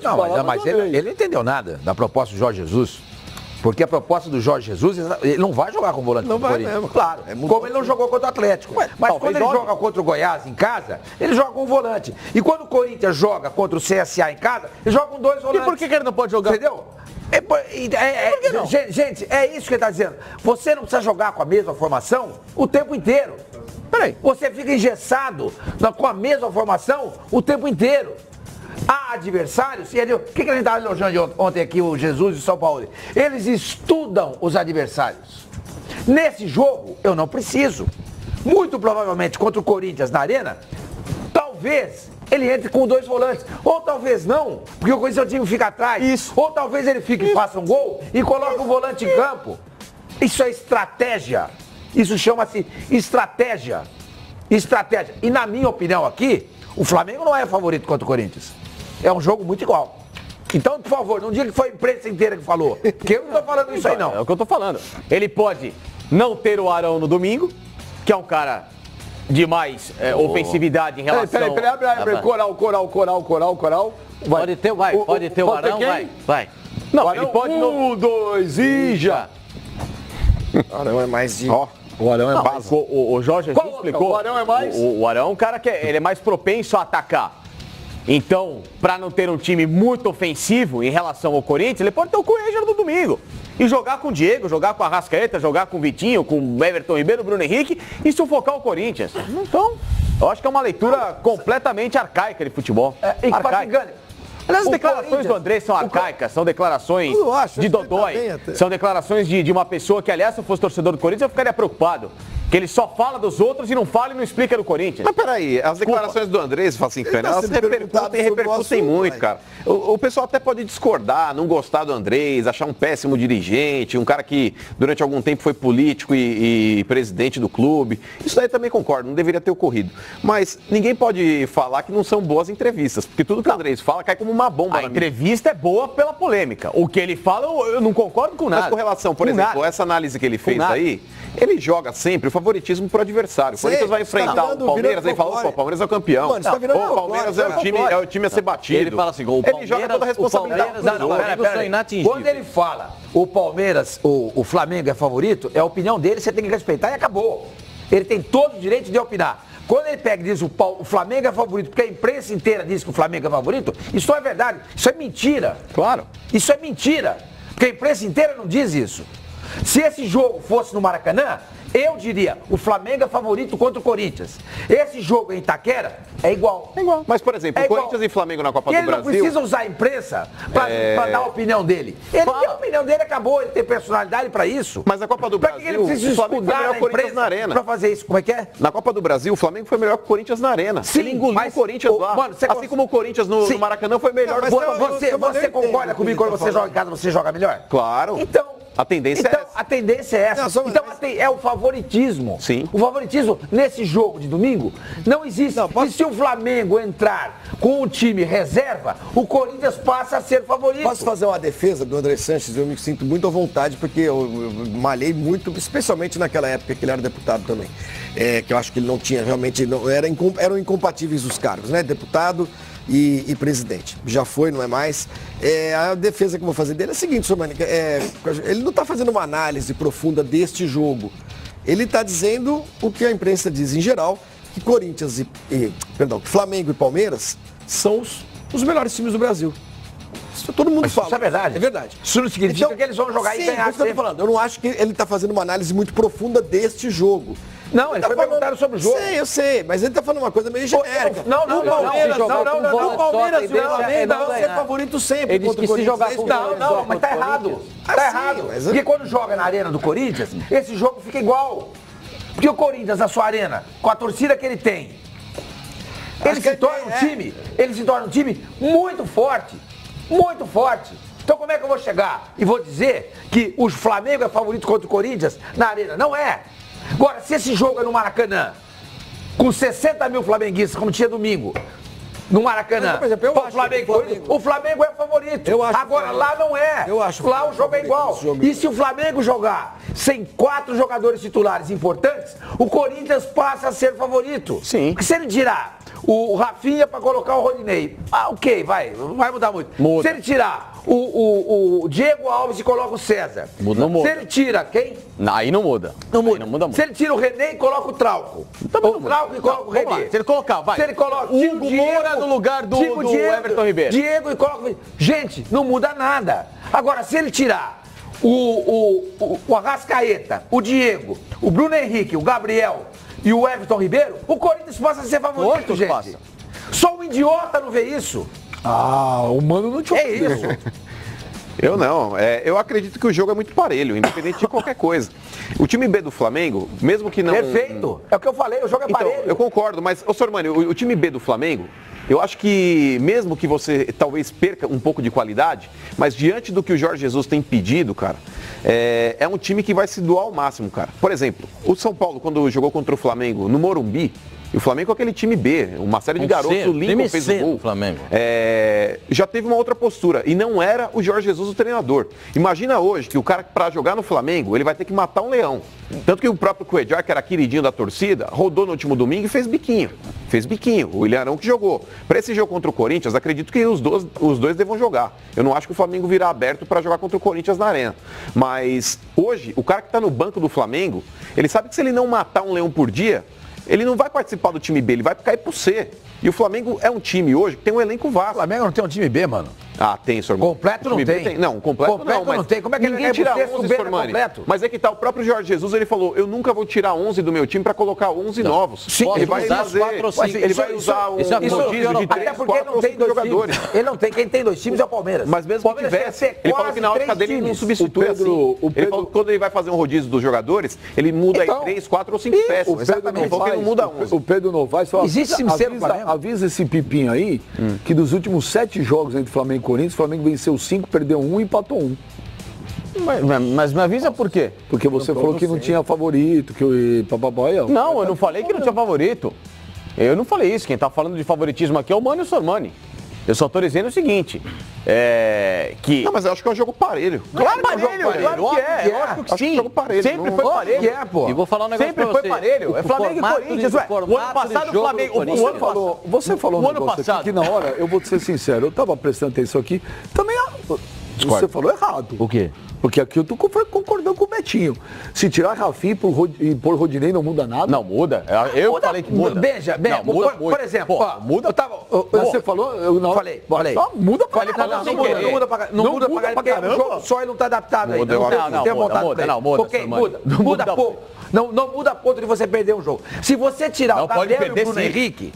Não, mas ele não entendeu nada da proposta do Jorge Jesus. Porque a proposta do Jorge Jesus, ele não vai jogar com o volante do Corinthians. Mesmo, claro, como ele não jogou contra o Atlético. Mas quando ele joga contra o Goiás em casa, ele joga com o volante. E quando o Corinthians joga contra o CSA em casa, ele joga com 2 volantes. E por que ele não pode jogar? Entendeu? Gente, é isso que ele está dizendo. Você não precisa jogar com a mesma formação o tempo inteiro. Peraí. Você fica engessado com a mesma formação o tempo inteiro. Há adversários, e o que a gente estava elogiando ontem aqui, o Jesus e o São Paulo? Eles estudam os adversários. Nesse jogo, eu não preciso. Muito provavelmente contra o Corinthians na Arena, talvez ele entre com 2 volantes. Ou talvez não, porque o Corinthians, o time fica atrás. Isso. Ou talvez ele fique e faça um gol e coloque o volante em campo. Isso é estratégia. Isso chama-se estratégia. Estratégia. E na minha opinião aqui, o Flamengo não é favorito contra o Corinthians. É um jogo muito igual. Então, por favor, não diga que foi a imprensa inteira que falou. Porque eu não estou falando isso aí, não. É o que eu estou falando. Ele pode não ter o Arão no domingo, que é um cara de mais ofensividade em relação... Peraí, coral. Pode ter o Arão, vai. Não, Arão, ele pode... 1, 2 e já. O Arão é mais de... O Arão é base. O Jorge Jesus explicou. O Arão é mais? O Arão é um cara que ele é mais propenso a atacar. Então, para não ter um time muito ofensivo em relação ao Corinthians, ele pode ter o Cuejar no domingo. E jogar com o Diego, jogar com a Arrascaeta, jogar com o Vitinho, com o Everton Ribeiro, Bruno Henrique e sufocar o Corinthians. Então, eu acho que é uma leitura completamente arcaica de futebol. Arcaica. Aliás, as declarações do André são arcaicas, são declarações de dodói, são declarações de uma pessoa que, aliás, se eu fosse torcedor do Corinthians, eu ficaria preocupado. Que ele só fala dos outros e não fala e não explica do Corinthians. Mas peraí, as declarações do André, você fala assim, elas repercutem muito, cara. O pessoal até pode discordar, não gostar do Andrés, achar um péssimo dirigente, um cara que durante algum tempo foi político e presidente do clube. Isso daí também concordo, não deveria ter ocorrido. Mas ninguém pode falar que não são boas entrevistas, porque tudo que o Andrés fala cai como uma bomba. A entrevista é boa pela polêmica. O que ele fala, eu não concordo com nada. Mas com relação, por exemplo, essa análise que ele fez aí, ele joga sempre o favoritismo pro adversário. O Corinthians vai enfrentar o Palmeiras, aí fala, o Palmeiras é o campeão. Mano, o Palmeiras é o time a ser batido. Ele fala assim, ele joga toda a responsabilidade. Quando ele fala o Palmeiras, o Flamengo é favorito, é a opinião dele, você tem que respeitar e acabou. Ele tem todo o direito de opinar. Quando ele pega e diz o Flamengo é favorito, porque a imprensa inteira diz que o Flamengo é favorito, isso não é verdade, isso é mentira. Claro. Isso é mentira, porque a imprensa inteira não diz isso. Se esse jogo fosse no Maracanã, eu diria, o Flamengo é favorito contra o Corinthians. Esse jogo em Itaquera é igual. Mas, por exemplo, o Corinthians e Flamengo na Copa do Brasil... Ele não precisa usar a imprensa para dar a opinião dele. Ele tem a opinião dele, acabou, ele tem personalidade para isso. Mas na Copa do Brasil, ele precisa o Flamengo foi melhor que o Corinthians na Arena. Para fazer isso, como é que é? Na Copa do Brasil, o Flamengo foi melhor que o Corinthians na Arena. Sim, ele engoliu o Corinthians lá. Mano, assim como o Corinthians no Maracanã foi melhor. Você concorda comigo quando você joga em casa, você joga melhor? Claro. Então... A tendência é essa. A tendência é essa. Então é o favoritismo. Sim. O favoritismo nesse jogo de domingo não existe. E se o Flamengo entrar com o time reserva, o Corinthians passa a ser favorito. Posso fazer uma defesa do André Sanches? Eu me sinto muito à vontade, porque eu malhei muito, especialmente naquela época que ele era deputado também. Que eu acho que ele não tinha realmente... eram incompatíveis os cargos, né? Deputado e presidente. Já foi, não é mais. A defesa que eu vou fazer dele é a seguinte, senhor Manica, ele não está fazendo uma análise profunda deste jogo. Ele está dizendo o que a imprensa diz em geral, que Corinthians Flamengo e Palmeiras são os melhores times do Brasil. Isso todo mundo fala. Isso é verdade. É verdade. Isso não significa que eles vão jogar e ganhar. Isso que eu tô falando. Eu não acho que ele está fazendo uma análise muito profunda deste jogo. Não, ele foi perguntado sobre o jogo. Eu sei, mas ele tá falando uma coisa meio genérica. Não, o Palmeiras e o Flamengo vão ser favoritos sempre contra o Corinthians. Não, mas tá errado. Tá errado. Porque quando joga na arena do Corinthians, esse jogo fica igual. Porque o Corinthians, na sua arena, com a torcida que ele tem, ele se torna um time muito forte. Muito forte. Então como é que eu vou chegar e vou dizer que o Flamengo é favorito contra o Corinthians na arena? Não é. Agora, se esse jogo é no Maracanã, com 60 mil flamenguistas, como tinha domingo, no Maracanã, o Flamengo é favorito. Agora, lá não é. Lá o jogo é igual. E se o Flamengo jogar sem 4 jogadores titulares importantes, o Corinthians passa a ser favorito. Sim. Porque se ele tirar o Rafinha para colocar o Rodinei. Ah, ok, não vai mudar muito. Muda. Se ele tirar o Diego Alves e coloca o César. Não muda. Se ele tira quem? Aí não muda. Não muda. Aí não muda muito. Se ele tira o René e coloca o Trauco. O Trauco e coloca o Vamos lá. René. Se ele colocar, vai. Se ele coloca o tira Hugo Moura no lugar do Everton Ribeiro. Diego e coloca... Gente, não muda nada. Agora, se ele tirar o Arrascaeta, o Diego, o Bruno Henrique, o Gabriel e o Everton Ribeiro, o Corinthians passa a ser favorito, Outros gente. passa. Só um idiota não vê isso. Ah, o Mano não te É ofendeu. isso. Eu não. Eu acredito que o jogo é muito parelho, independente de qualquer coisa. O time B do Flamengo, mesmo que não... Perfeito. É o que eu falei, o jogo é Então, parelho. eu concordo, mas, ô Sormani, o time B do Flamengo, eu acho que mesmo que você talvez perca um pouco de qualidade, mas diante do que o Jorge Jesus tem pedido, cara, é um time que vai se doar ao máximo, cara. Por exemplo, o São Paulo, quando jogou contra o Flamengo no Morumbi, e o Flamengo com aquele time B, uma série de garotos, o Lincoln fez o gol. Flamengo. Já teve uma outra postura, e não era o Jorge Jesus o treinador. Imagina hoje que o cara, para jogar no Flamengo, ele vai ter que matar um leão. Tanto que o próprio Cuéllar, que era queridinho da torcida, rodou no último domingo e fez biquinho. O Ilharão que jogou. Para esse jogo contra o Corinthians, acredito que os dois devam jogar. Eu não acho que o Flamengo virá aberto para jogar contra o Corinthians na arena. Mas hoje, o cara que está no banco do Flamengo, ele sabe que se ele não matar um leão por dia, ele não vai participar do time B, ele vai cair pro C. E o Flamengo é um time hoje que tem um elenco O vasto. Flamengo não tem um time B, mano. Ah, tem, Sormani. Completo não tem. Não, completo não, mas não tem. Como é que ele ninguém vai tira pro sexto 11, B Sormani. completo? Mas é que tá, o próprio Jorge Jesus, ele falou, eu nunca vou tirar 11 do meu time para colocar 11 novos. Sim, ele vai usar fazer, 4 ou 5. ele vai usar um isso é rodízio de Até 3, porque ele 4 não ou tem 5 dois jogadores. times. Ele não tem. Quem tem 2 times é o Palmeiras. Mas mesmo o que Palmeiras tivesse, quer ser ele falou quase que na ótica 3 dele ele não times. substitui O Pedro- assim. Ele falou que quando ele vai fazer um rodízio dos jogadores, ele muda Então, aí 3, 4 ou 5 peças. O Pedro Ele falou que ele não muda 11. O Pedro Novaes só Existe time cedo no Flamengo? avisa esse Pipinho aí que dos últimos 7 jogos entre Flamengo e Corinthians, o Flamengo venceu 5, perdeu 1 e empatou 1. Mas me avisa por quê? Porque você falou que não tinha favorito, que o papapai... Não, eu não falei que não tinha favorito. Eu não falei isso. Quem tá falando de favoritismo aqui é o Mano e o Sormani. Eu só tô dizendo o seguinte, que... Não, mas eu acho que é um jogo parelho. Claro que é, lógico que Acho que é sim. jogo parelho, Sempre não- foi parelho. Que é, pô. E vou falar um negócio Sempre pra foi você. parelho. É Flamengo e formato Corinthians, de- ué. O ano formato passado de o jogo Flamengo... do Corinthians. Você falou O um ano negócio passado. aqui que na hora, eu vou te ser sincero, eu tava prestando atenção aqui, também você falou errado. O quê? Porque aqui eu tô concordando com o Betinho. Se tirar Rafinha e pôr Rodinei não muda nada. Não, muda. Eu falei que muda. Veja, Não, muda por muito. exemplo, Pô, ó, muda. eu tava... Mas você falou, eu não. Falei. Só muda pra Falei, caramba. não muda pra caramba. Não muda pra caramba, porque o jogo só ele não tá adaptado Muda, ainda. eu acho. Não Não, tem muda, vontade muda, pra ele. não, muda, Ok, Sormani. muda. Não Muda muda pouco. Não muda a ponto de você perder um jogo. Se você tirar Não, o pode Gabriel e o perder Bruno sim. Henrique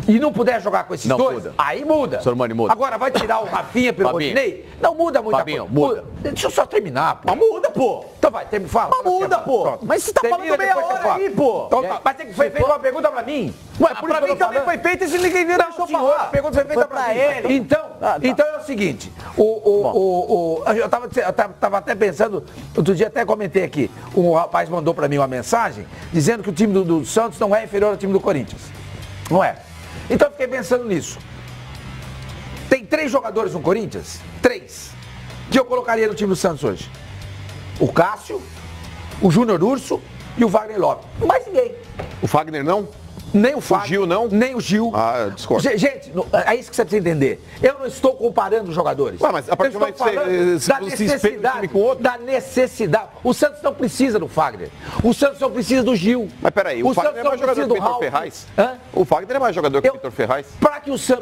e não puder jogar com esses Não dois, muda. aí muda. Sormani, muda. Agora vai tirar o Rafinha pelo Fabinho. Rodinei? Não muda muita Fabinho, coisa. muda. Deixa eu só terminar, pô. Mas muda, pô. Então vai, fala. Mas muda, pô. Pronto. Mas você tá Termina, falando meia depois você hora fala. aí, pô. Então, tá. Mas tem que foi feita uma pergunta pra mim. Ué, por pra isso que mim eu tô também falando. foi feita e ninguém Não, deixou senhor, falar. a pergunta foi feita Foi pra pra mim. ele. Então, Tá. então é o seguinte, eu tava até pensando, outro dia até comentei aqui, um rapaz mandou pra mim uma mensagem dizendo que o time do Santos não é inferior ao time do Corinthians. Não é. Então eu fiquei pensando nisso. Tem 3 jogadores no Corinthians? 3. Que eu colocaria no time do Santos hoje. O Cássio, o Júnior Urso e o Wagner Lopes. Mais ninguém. O Fagner não? Nem o Fábio. Gil, não? Nem o Gil. Ah, eu discordo. Gente, é isso que você precisa entender. Eu não estou comparando os jogadores. Ué, mas a partir Eu do estou momento que falando você- da você espelha um necessidade. time com o outro. Da necessidade. O Santos não precisa do Fagner. O Santos não precisa do Gil. Mas peraí, o Fagner Santos é não mais jogador precisa que o do Vitor Ralf. Ferraz? Hã? O Fagner é mais jogador que o Vitor Ferraz?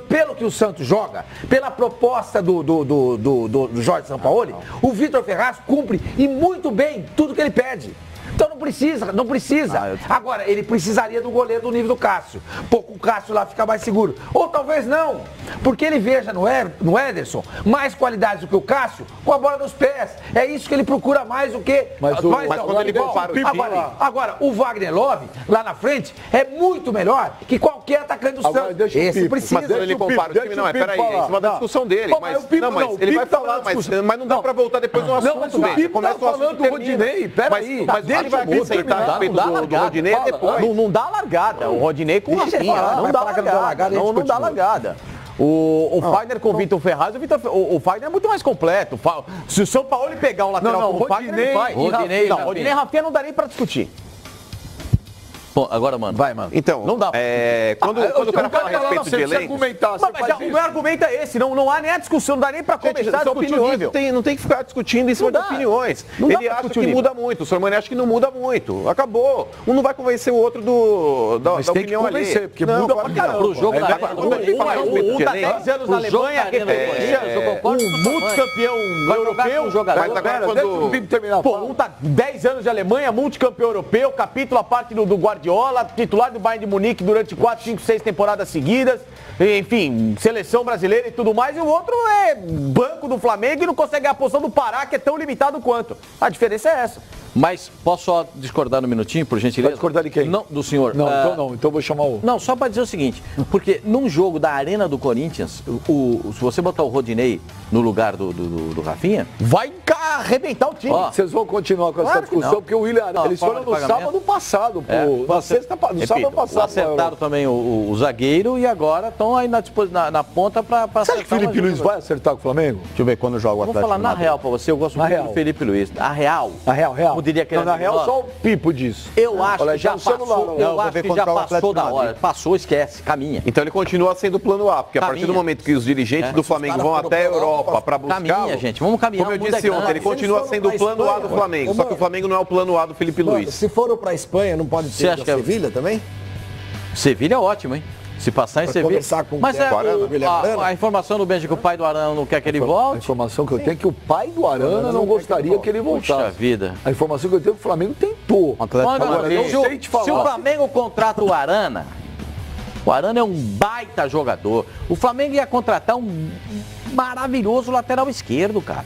Pelo que o Santos joga, pela proposta do Jorge Sampaoli, o Vitor Ferraz cumpre e muito bem tudo que ele pede. Então não precisa. Agora, ele precisaria do goleiro do nível do Cássio. Pô, com o Cássio lá fica mais seguro. Ou talvez não, porque ele veja no Ederson mais qualidades do que o Cássio com a bola nos pés. É isso que ele procura mais do que... Mas quando ele igual. compara o time Agora, o Wagner Love, lá na frente, é muito melhor que qualquer atacante do Agora, Santos. deixa o Esse Pipo. precisa. Mas quando ele compara o time, não, peraí, é em cima da discussão dele. Pô, mas Mas, o Pipo não, mas não, o ele Pipo vai tá falar, na mas discussão. não dá pra voltar depois no assunto, mas o velho. Pipo Começa tá o assunto, falando do termina. Rodinei, peraí. Mas ele vai aceitar a respeito do Rodinei depois. Não dá largada. O Rodinei com o Deixa ele Rafinha. falar, Não vai dá falar que não dá largada, largada. a gente Não dá continua. largada. O Fagner com o Vitor Ferraz, o Fagner é muito mais completo. Se o São Paulo pegar um lateral Não, como o Fagner, ele vai. Rodinei, Não, Rafinha. Rodinei e Rafinha não dá nem pra discutir. Agora, mano. Vai, mano. Então, Não dá. Quando o cara fala a respeito de elenco... Mas o meu argumento é esse, não há nem a discussão, não dá nem pra começar a são discutir opiniões, nível. não tem que ficar discutindo em cima de opiniões. Ele acha que muda muito, o Sormani acha que não muda muito. Acabou. Um não vai convencer o outro da Mas tem que opinião convencer, ali. porque muda pra caramba. Pro jogo da Um tá 10 anos na Alemanha, multicampeão europeu. Mas agora quando... Pô, um tá 10 anos de Alemanha, multicampeão europeu, capítulo à parte do Guardiola, titular do Bayern de Munique durante 4, 5, 6 temporadas seguidas, enfim, seleção brasileira e tudo mais, e o outro é banco do Flamengo e não consegue a posição do Pará, que é tão limitado quanto. A diferença é essa. Mas posso só discordar no minutinho, por gentileza? Vai discordar de quem? Não, do senhor. Não, então não. Então vou chamar o... Não, só para dizer o seguinte, porque num jogo da Arena do Corinthians, se você botar o Rodinei no lugar do Rafinha... Vai arrebentar o time. Vocês vão continuar com essa Claro que discussão, não. porque o William, Não, eles foram no sábado passado, pô. Na sexta, no sábado passado. Acertaram também o zagueiro e agora estão aí na ponta para Você acha que o Felipe Luiz vai acertar com o Flamengo? Deixa eu ver quando joga o Vou Atlético. falar na real para você, eu gosto muito do Felipe Luiz. A real. Na real. Como diria aquele Não, na real, amigo só o Pipo disso. Eu acho Olha, que já no celular, passou, não. eu acho que já passou da hora. Passou, esquece, caminha. Então ele continua sendo o plano A, porque a partir do momento que os dirigentes do Flamengo vão até a Europa para buscar... Caminha, gente, vamos caminhar. Como eu disse ontem, ele continua sendo o plano A do Flamengo, só que o Flamengo não é o plano A do Felipe Luiz. Se foram pra Espanha, não pode Você ser acha da que é- Sevilha também? Sevilha é ótimo, hein? Se passar em Pra Sevilha. conversar com Mas o Arana, Guilherme Arana? a informação do Benja que o pai do Arana não quer que ele A volte. informação que eu tenho é que o pai do Arana não gostaria que ele Puxa voltasse. vida. A informação que eu tenho é que o Flamengo tentou. Olha, Agora, meu não filho, sei te falar. se o Flamengo contrata o Arana é um baita jogador. O Flamengo ia contratar um maravilhoso lateral esquerdo, cara.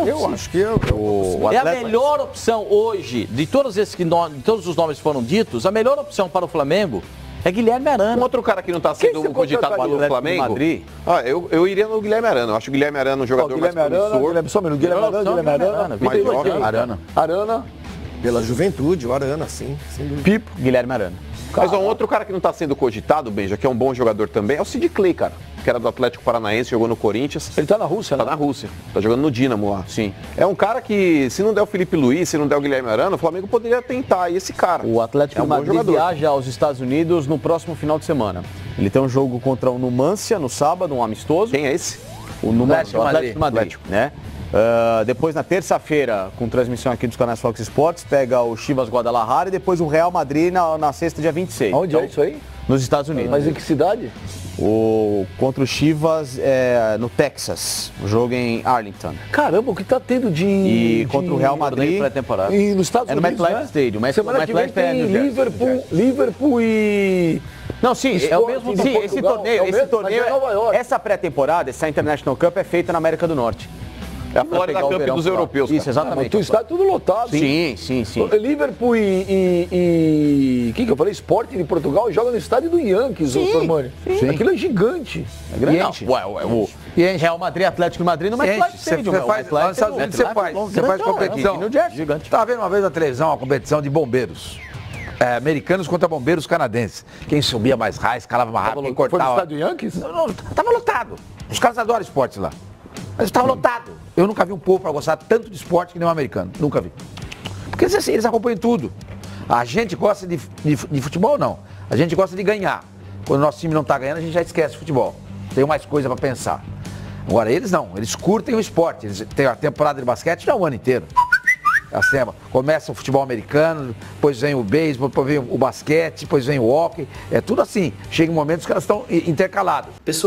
Eu acho que É a melhor opção hoje, de todos os nomes que foram ditos, a melhor opção para o Flamengo é Guilherme Um Arana. outro cara que não está sendo você cogitado contrataria? pelo Flamengo... Madrid? Eu iria no Guilherme Arana. Eu acho o Guilherme Arana um jogador mais promissor. Só um minuto. Guilherme Arana. mais jovem. Arana, pela juventude, o Arana, sim. Sem dúvida. Pipo. Guilherme Arana. Mas um outro cara que não está sendo cogitado, Benja, que é um bom jogador também, é o Sid Clay, cara. Que era do Atlético Paranaense, jogou no Corinthians. Ele tá na Rússia, Tá né? na Rússia. Tá jogando no Dínamo lá. Sim. É um cara que, se não der o Felipe Luiz, se não der o Guilherme Arana, o Flamengo poderia tentar. E esse cara. O Atlético é de um bom Madrid jogador. viaja aos Estados Unidos no próximo final de semana. Ele tem um jogo contra o Numancia no sábado, um amistoso. Quem é esse? O Numancia, Atlético o Atlético de Madrid, né? Depois, na terça-feira, com transmissão aqui dos canais Fox Sports, pega o Chivas Guadalajara e depois o Real Madrid na sexta, dia 26. Onde é isso aí? Nos Estados Unidos. Mas em que cidade? Contra o Chivas no Texas. O jogo em Arlington. Caramba, o que tá tendo de... E contra o Real Torneio Madrid. pré-temporada. E nos Estados É no Unidos, MetLife né? Stadium. Semana que vem MetLife é tem New Jersey. Liverpool e... Não, sim, é o mesmo. de Sim, esse Portugal, torneio, é o mesmo, mas é Nova York. essa pré-temporada, essa International Cup é feita na América do Norte. É a Florida pegar o Cup verão dos por lá. europeus. Isso, cara. Mas exatamente. tu está tudo lotado. Sim. Liverpool e que eu falei? Sporting de Portugal joga no estádio do Yankees, ô Sormani. Aquilo é gigante. É grande. Não, O Real Madrid, Atlético de Madrid, no MetLife Stadium. Você faz, nos Estados Unidos você faz competição. New Jersey, gigante. Estava vendo uma vez na televisão uma competição de bombeiros. Americanos contra bombeiros canadenses. Quem subia mais raio, escalava mais rápido, quem Foi no cortava. estádio do Yankees? Não, tava lotado. Os caras adoram esporte lá. Mas estava lotado. Eu nunca vi um povo para gostar tanto de esporte que nem um americano. Nunca vi. Porque assim, eles acompanham tudo. A gente gosta de futebol, não. A gente gosta de ganhar. Quando o nosso time não está ganhando, a gente já esquece o futebol. Tem mais coisa para pensar. Agora, eles não. Eles curtem o esporte. Eles têm a temporada de basquete já o ano inteiro. Assim, começa o futebol americano, depois vem o beisebol, depois vem o basquete, depois vem o hóquei. É tudo assim. Chega um momento que os caras estão intercalados.